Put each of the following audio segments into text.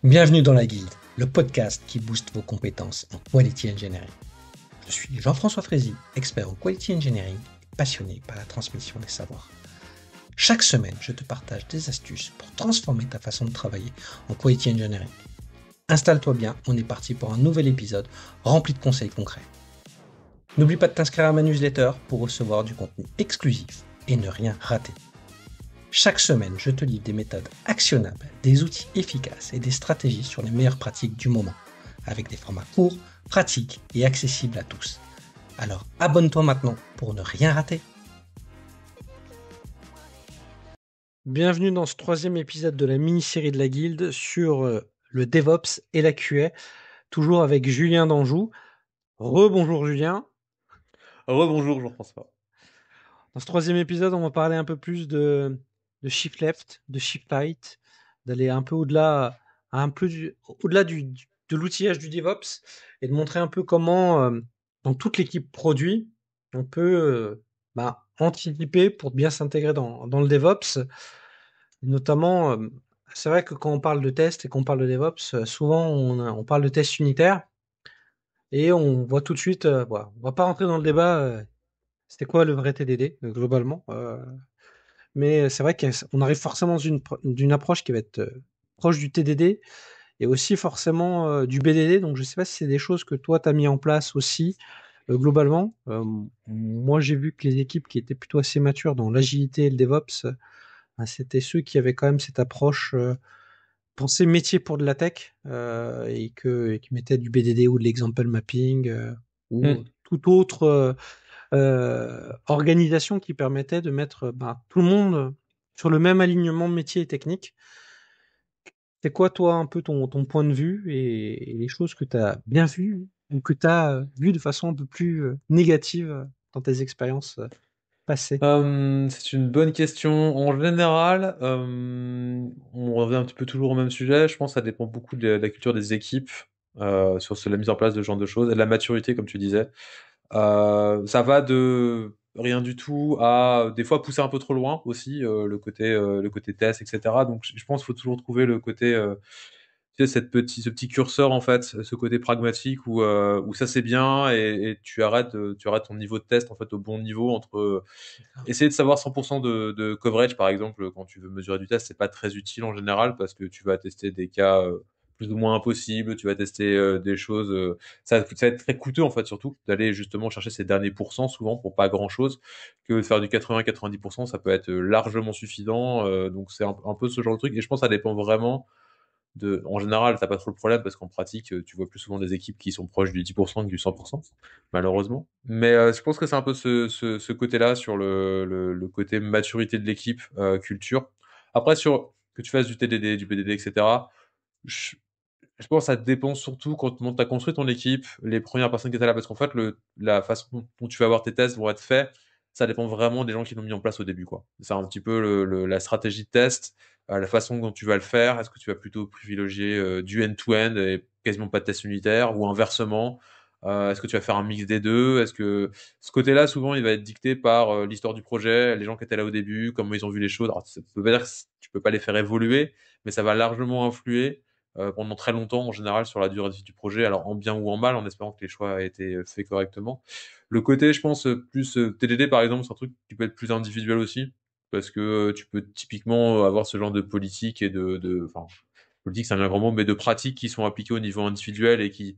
Bienvenue dans la Guilde, le podcast qui booste vos compétences en Quality Engineering. Je suis Jean-François Frézy, expert en Quality Engineering et passionné par la transmission des savoirs. Chaque semaine, je te partage des astuces pour transformer ta façon de travailler en Quality Engineering. Installe-toi bien, on est parti pour un nouvel épisode rempli de conseils concrets. N'oublie pas de t'inscrire à ma newsletter pour recevoir du contenu exclusif et ne rien rater. Chaque semaine, je te livre des méthodes actionnables, des outils efficaces et des stratégies sur les meilleures pratiques du moment, avec des formats courts, pratiques et accessibles à tous. Alors abonne-toi maintenant pour ne rien rater. Bienvenue dans ce troisième épisode de la mini-série de la Guilde sur le DevOps et la QA, toujours avec Julien d'Anjou. Rebonjour Julien. Rebonjour Jean-François. Dans ce troisième épisode, on va parler un peu plus de shift left, de shift right, d'aller un peu au-delà, de l'outillage du DevOps et de montrer un peu comment, dans toute l'équipe produit, on peut anticiper pour bien s'intégrer dans le DevOps. Notamment, c'est vrai que quand on parle de test et qu'on parle de DevOps, souvent on parle de test unitaire et on voit tout de suite, on va pas rentrer dans le débat. C'était quoi le vrai TDD globalement, mais c'est vrai qu'on arrive forcément d'une approche qui va être proche du TDD et aussi forcément du BDD. Donc je sais pas si c'est des choses que toi tu as mis en place aussi globalement. Moi j'ai vu que les équipes qui étaient plutôt assez matures dans l'agilité et le DevOps, c'était ceux qui avaient quand même cette approche pensée métier pour de la tech et qui mettaient du BDD ou de l'example mapping ou tout autre organisation qui permettait de mettre tout le monde sur le même alignement métier et technique. C'est quoi, toi, un peu ton point de vue et les choses que tu as bien vues ou que tu as vues de façon un peu plus négative dans tes expériences passées? C'est une bonne question. En général, on revient un petit peu toujours au même sujet. Je pense que ça dépend beaucoup de la culture des équipes sur la mise en place de ce genre de choses et de la maturité, comme tu disais. Ça va de rien du tout à des fois pousser un peu trop loin aussi le côté test, etc. Donc je pense qu'il faut toujours trouver le côté tu sais, ce petit curseur en fait, ce côté pragmatique où ça c'est bien et tu arrêtes ton niveau de test en fait au bon niveau entre essayer de savoir 100% de coverage par exemple quand tu veux mesurer du test, c'est pas très utile en général parce que tu vas tester des cas plus ou moins impossibles, tu vas tester des choses, ça va être très coûteux en fait surtout d'aller justement chercher ces derniers pourcents souvent pour pas grand chose, que de faire du 80-90%, ça peut être largement suffisant, donc c'est un peu ce genre de truc et je pense que ça dépend vraiment en général, t'as pas trop le problème parce qu'en pratique, tu vois plus souvent des équipes qui sont proches du 10% que du 100%, malheureusement. Mais je pense que c'est un peu ce côté-là sur le côté maturité de l'équipe, culture. Après, sur que tu fasses du TDD, du BDD, etc., je, je pense que ça dépend surtout quand tu as construit ton équipe, les premières personnes qui étaient là, parce qu'en fait, la façon dont tu vas avoir tes tests vont être faits, ça dépend vraiment des gens qui l'ont mis en place au début, quoi. C'est un petit peu la stratégie de test, la façon dont tu vas le faire. Est-ce que tu vas plutôt privilégier du end-to-end et quasiment pas de test unitaire, ou inversement? Est-ce que tu vas faire un mix des deux? Est-ce que ce côté-là, souvent, il va être dicté par l'histoire du projet, les gens qui étaient là au début, comment ils ont vu les choses. Alors, ça peut pas dire que tu peux pas les faire évoluer, mais ça va largement influer pendant très longtemps en général sur la durée de vie du projet, alors en bien ou en mal, en espérant que les choix aient été faits correctement. Le côté, je pense, plus TDD par exemple, c'est un truc qui peut être plus individuel aussi, parce que tu peux typiquement avoir ce genre de politique et enfin, politique c'est un bien grand mot, mais de pratiques qui sont appliquées au niveau individuel et qui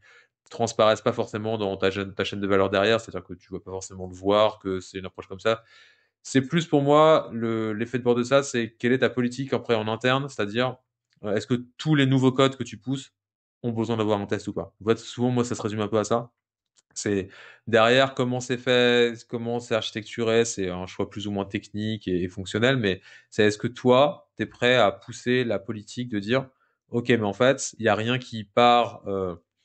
transparaissent pas forcément dans ta chaîne de valeur derrière, c'est-à-dire que tu vas pas forcément le voir, que c'est une approche comme ça. C'est plus pour moi l'effet de bord de ça, c'est quelle est ta politique après en interne, c'est-à-dire est-ce que tous les nouveaux codes que tu pousses ont besoin d'avoir un test ou pas? En fait, souvent moi ça se résume un peu à ça. C'est derrière comment c'est fait, comment c'est architecturé, c'est un choix plus ou moins technique et fonctionnel, mais c'est est-ce que toi, tu es prêt à pousser la politique de dire OK, mais en fait, il y a rien qui part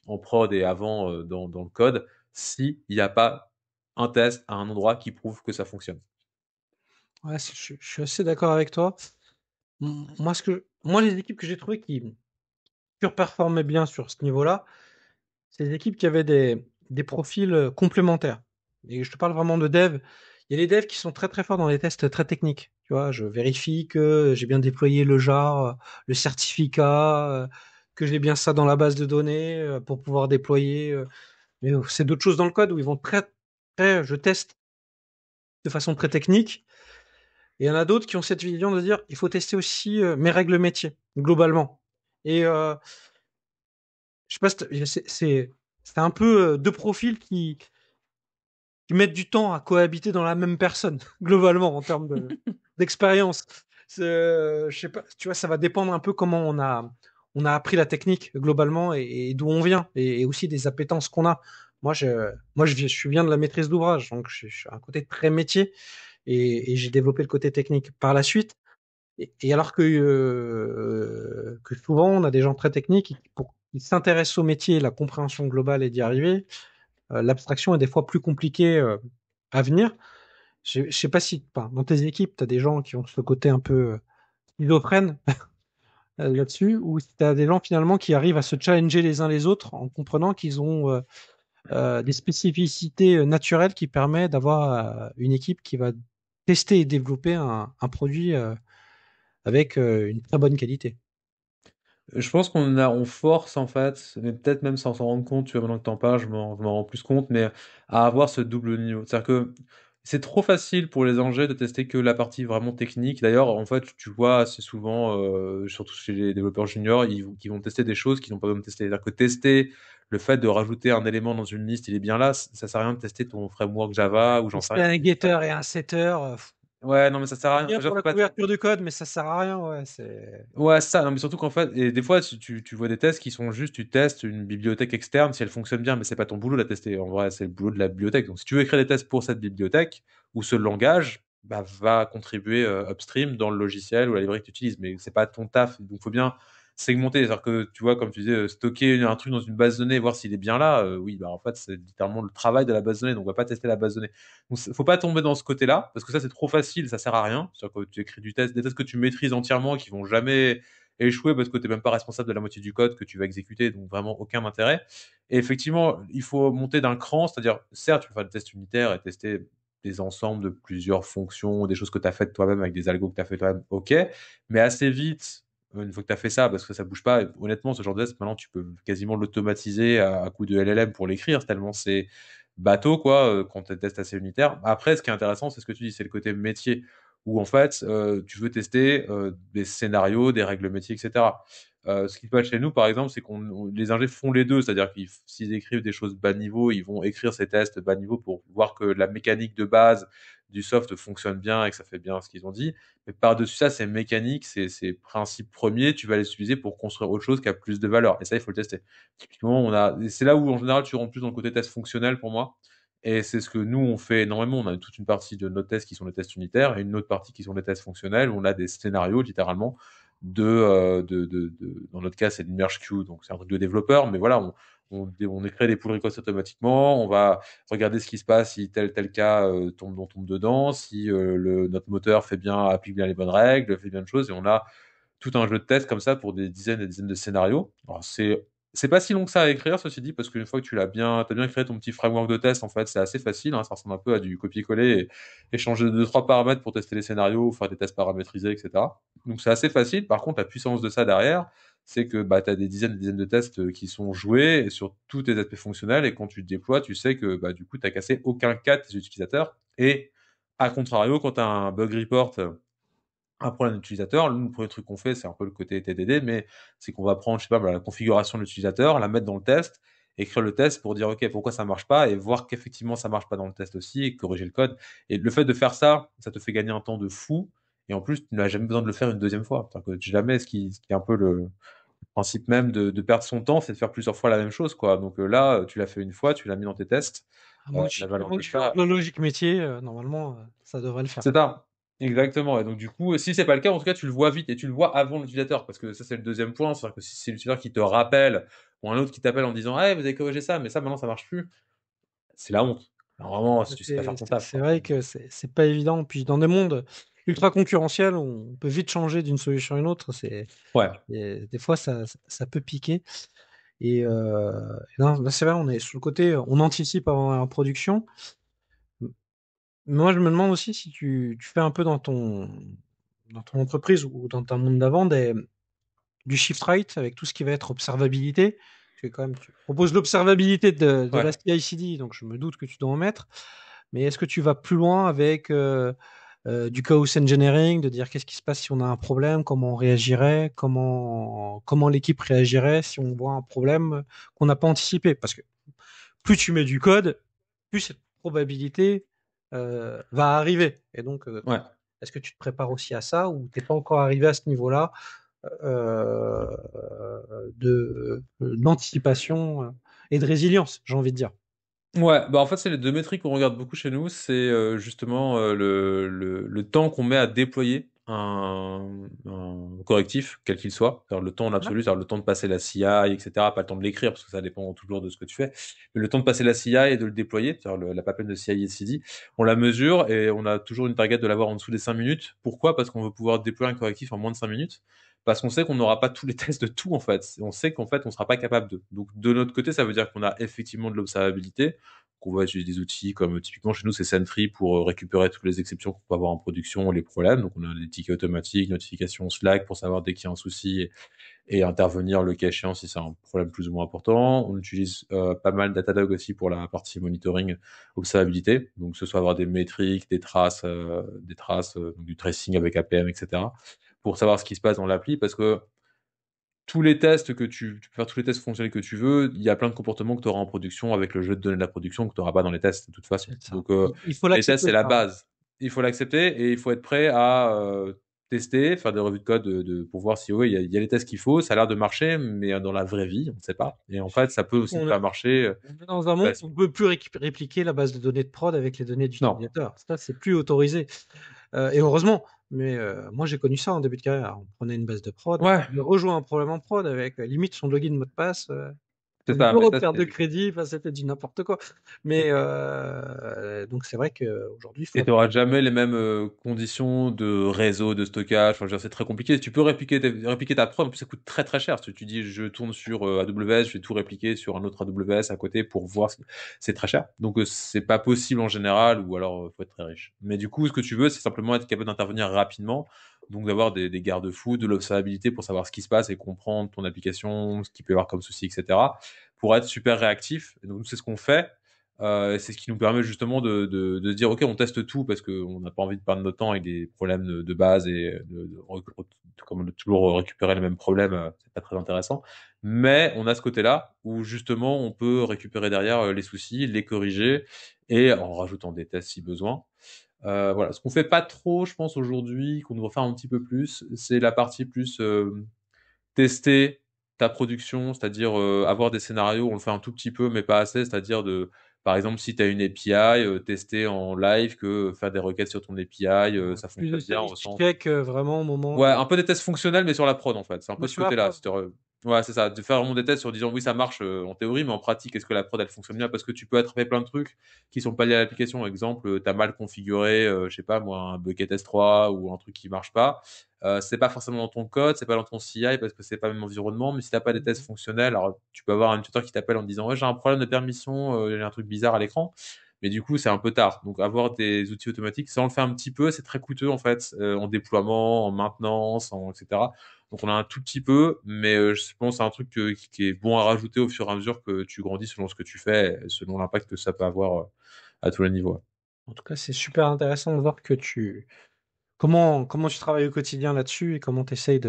en prod et avant dans le code si il n'y a pas un test à un endroit qui prouve que ça fonctionne. Ouais, je suis assez d'accord avec toi. Moi, les équipes que j'ai trouvées qui surperformaient bien sur ce niveau-là, c'est des équipes qui avaient des profils complémentaires. Et je te parle vraiment de dev. Il y a les devs qui sont très très forts dans les tests très techniques. Tu vois, je vérifie que j'ai bien déployé le jar, le certificat. que j'ai bien ça dans la base de données pour pouvoir déployer. Mais c'est d'autres choses dans le code où ils vont je teste de façon très technique. Et il y en a d'autres qui ont cette vision de dire, il faut tester aussi mes règles métiers, globalement. Et je sais pas, c'est un peu deux profils qui mettent du temps à cohabiter dans la même personne, globalement, en termes d'expérience. Je sais pas, tu vois, ça va dépendre un peu comment on a appris la technique, globalement, et d'où on vient, et aussi des appétences qu'on a. Je viens de la maîtrise d'ouvrage, donc je suis un côté très métier, et j'ai développé le côté technique par la suite. Et alors que souvent, on a des gens très techniques qui s'intéressent au métier, la compréhension globale et d'y arriver, l'abstraction est des fois plus compliquée à venir. Je sais pas si enfin, dans tes équipes, tu as des gens qui ont ce côté un peu schizophrène là-dessus, ou si tu as des gens finalement qui arrivent à se challenger les uns les autres en comprenant qu'ils ont des spécificités naturelles qui permettent d'avoir une équipe qui va tester et développer un produit avec une très bonne qualité. Je pense on force en fait, mais peut-être même sans s'en rendre compte, tu vois, maintenant que t'en parles, je m'en rends plus compte, mais à avoir ce double niveau. C'est-à-dire que c'est trop facile pour les ingés de tester que la partie vraiment technique. D'ailleurs, en fait, tu vois assez souvent, surtout chez les développeurs juniors, ils vont tester des choses qu'ils n'ont pas besoin de tester. C'est-à-dire que tester le fait de rajouter un élément dans une liste, il est bien là, ça sert à rien de tester ton framework Java ou j'en sais Tester rien. un getter et un setter, Ouais, non, mais ça sert à c'est rien. bien Déjà, pour faut la pas couverture du code, mais ça sert à rien, ouais. C'est Ouais, c'est ça, non, mais surtout qu'en fait, et des fois, tu vois des tests qui sont juste, tu testes une bibliothèque externe si elle fonctionne bien, mais c'est pas ton boulot de la tester. En vrai, c'est le boulot de la bibliothèque. Donc, si tu veux écrire des tests pour cette bibliothèque ou ce langage, bah, va contribuer upstream dans le logiciel ou la librairie que tu utilises, mais c'est pas ton taf. Donc, faut bien segmenter. C'est-à-dire que, tu vois, comme tu disais, stocker un truc dans une base de données, voir s'il est bien là, oui, bah, en fait, c'est littéralement le travail de la base de données. Donc, on va pas tester la base de données. Donc, faut pas tomber dans ce côté-là, parce que ça, c'est trop facile, ça sert à rien. C'est-à-dire que tu écris du test, des tests que tu maîtrises entièrement, qui vont jamais échouer parce que tu n'es même pas responsable de la moitié du code que tu vas exécuter, donc vraiment aucun intérêt. Et effectivement, il faut monter d'un cran, c'est-à-dire, certes, tu peux faire des tests unitaires et tester des ensembles de plusieurs fonctions, des choses que tu as faites toi-même avec des algos que tu as fait toi-même, ok, mais assez vite, une fois que tu as fait ça, parce que ça bouge pas, honnêtement, ce genre de test, maintenant, tu peux quasiment l'automatiser à coup de LLM pour l'écrire, tellement c'est bateau, quoi, quand tu testes assez unitaire. Après, ce qui est intéressant, c'est ce que tu dis, c'est le côté métier, où en fait, tu veux tester des scénarios, des règles métiers, etc. Ce qui se passe chez nous, par exemple, c'est les ingés font les deux, c'est-à-dire qu'ils s'ils écrivent des choses bas niveau, ils vont écrire ces tests bas niveau pour voir que la mécanique de base du soft fonctionne bien et que ça fait bien ce qu'ils ont dit. Mais par-dessus ça, ces mécaniques, ces principes premiers, tu vas les utiliser pour construire autre chose qui a plus de valeur. Et ça, il faut le tester. Typiquement, c'est là où en général tu rentres plus dans le côté test fonctionnel pour moi. Et c'est ce que nous on fait énormément. On a toute une partie de nos tests qui sont des tests unitaires et une autre partie qui sont des tests fonctionnels où on a des scénarios littéralement dans notre cas c'est une merge queue, donc c'est un truc de développeur, mais voilà, on crée des pull requests automatiquement, on va regarder ce qui se passe si tel cas tombe dedans, si notre moteur fait bien, applique bien les bonnes règles, fait bien de choses, et on a tout un jeu de tests comme ça pour des dizaines et des dizaines de scénarios. Alors c'est pas si long que ça à écrire, ceci dit, parce qu'une fois que t'as bien créé ton petit framework de test, en fait, c'est assez facile, hein, ça ressemble un peu à du copier-coller et changer deux, trois paramètres pour tester les scénarios, faire des tests paramétrisés, etc. Donc c'est assez facile. Par contre, la puissance de ça derrière, c'est que bah, tu as des dizaines et des dizaines de tests qui sont joués sur tous tes aspects fonctionnels et quand tu te déploies, tu sais que bah, du coup, tu n'as cassé aucun cas de tes utilisateurs. Et à contrario, quand tu as un bug report un problème d'utilisateur, nous, le premier truc qu'on fait, c'est un peu le côté TDD, mais c'est qu'on va prendre, je sais pas, la configuration de l'utilisateur, la mettre dans le test, écrire le test pour dire, OK, pourquoi ça marche pas, et voir qu'effectivement ça marche pas dans le test aussi, et corriger le code. Et le fait de faire ça, ça te fait gagner un temps de fou, et en plus, tu n'as jamais besoin de le faire une deuxième fois. C'est-à-dire que jamais, ce qui est un peu le principe même de perdre son temps, c'est de faire plusieurs fois la même chose, quoi. Donc là, tu l'as fait une fois, tu l'as mis dans tes tests, la à valeur moins de que tu lances ça, la logique métier, normalement, ça devrait le faire. c'est ça. Exactement. Et donc, du coup, si c'est pas le cas, en tout cas, tu le vois vite et tu le vois avant l'utilisateur. Parce que ça, c'est le deuxième point. C'est-à-dire que si c'est l'utilisateur qui te rappelle ou un autre qui t'appelle en disant, hey, vous avez corrigé ça, mais ça, maintenant, ça marche plus. C'est la honte. Alors, vraiment, si tu sais pas faire ton taf, C'est quoi. vrai que c'est pas évident. Puis dans des mondes ultra concurrentiels, on peut vite changer d'une solution à une autre. Ouais. Des fois, ça peut piquer. Et non, là, c'est vrai, on est sur le côté, on anticipe avant la production. Moi, je me demande aussi si tu fais un peu dans ton entreprise ou dans ton monde d'avant du shift right avec tout ce qui va être observabilité. Parce que quand même, tu proposes l'observabilité de Ouais. la CI/CD, donc je me doute que tu dois en mettre. Mais est-ce que tu vas plus loin avec du chaos engineering, de dire qu'est-ce qui se passe si on a un problème, comment on réagirait, comment l'équipe réagirait si on voit un problème qu'on n'a pas anticipé? Parce que plus tu mets du code, plus cette probabilité va arriver. Et donc, Ouais. est-ce que tu te prépares aussi à ça ou t'es pas encore arrivé à ce niveau-là euh, d'anticipation et de résilience, j'ai envie de dire. Ouais, bah en fait, c'est les deux métriques qu'on regarde beaucoup chez nous. C'est justement le temps qu'on met à déployer un correctif, quel qu'il soit. Alors, le temps en Ouais. absolu, c'est-à-dire le temps de passer la CI, etc. Pas le temps de l'écrire, parce que ça dépend toujours de ce que tu fais. Mais le temps de passer la CI et de le déployer, c'est-à-dire la pipeline de CI et CD, on la mesure et on a toujours une target de l'avoir en dessous des 5 minutes. Pourquoi? Parce qu'on veut pouvoir déployer un correctif en moins de 5 minutes. Parce qu'on sait qu'on n'aura pas tous les tests de tout, en fait. On sait qu'en fait, on sera pas capable de. Donc, de notre côté, ça veut dire qu'on a effectivement de l'observabilité, qu'on va utiliser des outils comme typiquement chez nous c'est Sentry pour récupérer toutes les exceptions qu'on peut avoir en production, les problèmes. Donc on a des tickets automatiques, notifications Slack pour savoir dès qu'il y a un souci et intervenir le cas échéant si c'est un problème plus ou moins important. On utilise pas mal Datadog aussi pour la partie monitoring, observabilité. Donc que ce soit avoir des métriques, des traces, donc du tracing avec APM, etc. Pour savoir ce qui se passe dans l'appli parce que tous les tests que tu peux faire tous les tests fonctionnels que tu veux, il y a plein de comportements que tu auras en production avec le jeu de données de la production que tu n'auras pas dans les tests de toute façon. C'est ça. Donc Il faut les tests l'accepter, c'est la ça. base. Il faut l'accepter et il faut être prêt à tester, faire des revues de code pour voir si oui, il y a les tests qu'il faut, ça a l'air de marcher, mais dans la vraie vie, on ne sait pas. Et en fait, ça peut aussi ne On pas marcher. on est dans un monde où Parce... on ne peut plus répliquer la base de données de prod avec les données Non. d'utilisateur. Ça, c'est plus autorisé. Et heureusement. Mais moi, j'ai connu ça en début de carrière. On prenait une base de prod, Ouais, on rejoint un problème en prod avec limite son login mot de passe. c'est Une ça. Mais euro de ça, perte de c'est... crédit, enfin, c'était du n'importe quoi. Mais donc c'est vrai qu'aujourd'hui, il faut Et tu n'auras jamais les mêmes conditions de réseau, de stockage. Enfin, je veux dire, c'est très compliqué. Tu peux répliquer ta prod, en plus ça coûte très très cher. Si tu dis je tourne sur AWS, je vais tout répliquer sur un autre AWS à côté pour voir, c'est très cher. Donc c'est pas possible en général, ou alors faut être très riche. Mais du coup, ce que tu veux, c'est simplement être capable d'intervenir rapidement. Donc d'avoir des garde-fous, de l'observabilité pour savoir ce qui se passe et comprendre ton application, ce qu'il peut y avoir comme souci, etc. Pour être super réactif. Et donc nous, c'est ce qu'on fait. C'est ce qui nous permet justement de se dire ok on teste tout parce qu'on n'a pas envie de perdre notre temps avec des problèmes de base et comme de toujours récupérer les mêmes problèmes, c'est pas très intéressant, mais on a ce côté là où justement on peut récupérer derrière les soucis, les corriger et en rajoutant des tests si besoin. Voilà, ce qu'on fait pas trop je pense aujourd'hui, qu'on devrait faire un petit peu plus, c'est la partie plus tester ta production, c'est-à-dire avoir des scénarios, on le fait un tout petit peu, mais pas assez, c'est-à-dire par exemple, si tu as une API, tester en live que faire des requêtes sur ton API, ça plus de fonctionne bien au sanity sens. check vraiment au moment Ouais, de. un peu des tests fonctionnels, mais sur la prod en fait. C'est un peu Moi, ce sur la côté-là. prod. Ouais, c'est ça. De faire vraiment des tests sur disant oui, ça marche en théorie, mais en pratique, est-ce que la prod elle fonctionne bien? Parce que tu peux attraper plein de trucs qui sont pas liés à l'application. Exemple, tu as mal configuré, je sais pas moi, un bucket S3 ou un truc qui marche pas. C'est pas forcément dans ton code, c'est pas dans ton CI parce que c'est pas le même environnement. Mais si t'as pas des tests fonctionnels, alors tu peux avoir un tuteur qui t'appelle en te disant ouais, j'ai un problème de permission, j'ai un truc bizarre à l'écran. Mais du coup, c'est un peu tard. Donc, avoir des outils automatiques, ça on le fait un petit peu, c'est très coûteux en fait, en déploiement, en maintenance, etc. Donc, on a un tout petit peu, mais je pense que c'est un truc qui est bon à rajouter au fur et à mesure que tu grandis selon ce que tu fais, et selon l'impact que ça peut avoir à tous les niveaux. En tout cas, c'est super intéressant de voir que comment tu travailles au quotidien là-dessus et comment tu essayes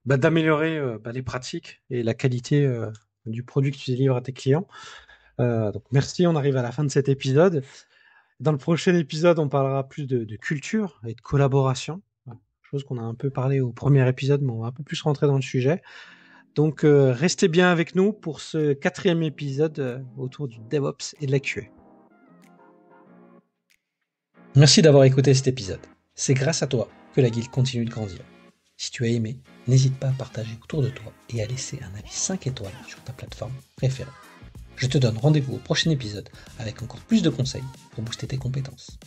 d'améliorer les pratiques et la qualité du produit que tu délivres à tes clients. Donc merci, on arrive à la fin de cet épisode. Dans le prochain épisode, on parlera plus de culture et de collaboration, chose qu'on a un peu parlé au premier épisode, mais on va un peu plus rentrer dans le sujet. Donc restez bien avec nous pour ce 4e épisode autour du DevOps et de la QA. Merci d'avoir écouté cet épisode. C'est grâce à toi que la guilde continue de grandir. Si tu as aimé, n'hésite pas à partager autour de toi et à laisser un avis 5 étoiles sur ta plateforme préférée. Je te donne rendez-vous au prochain épisode avec encore plus de conseils pour booster tes compétences.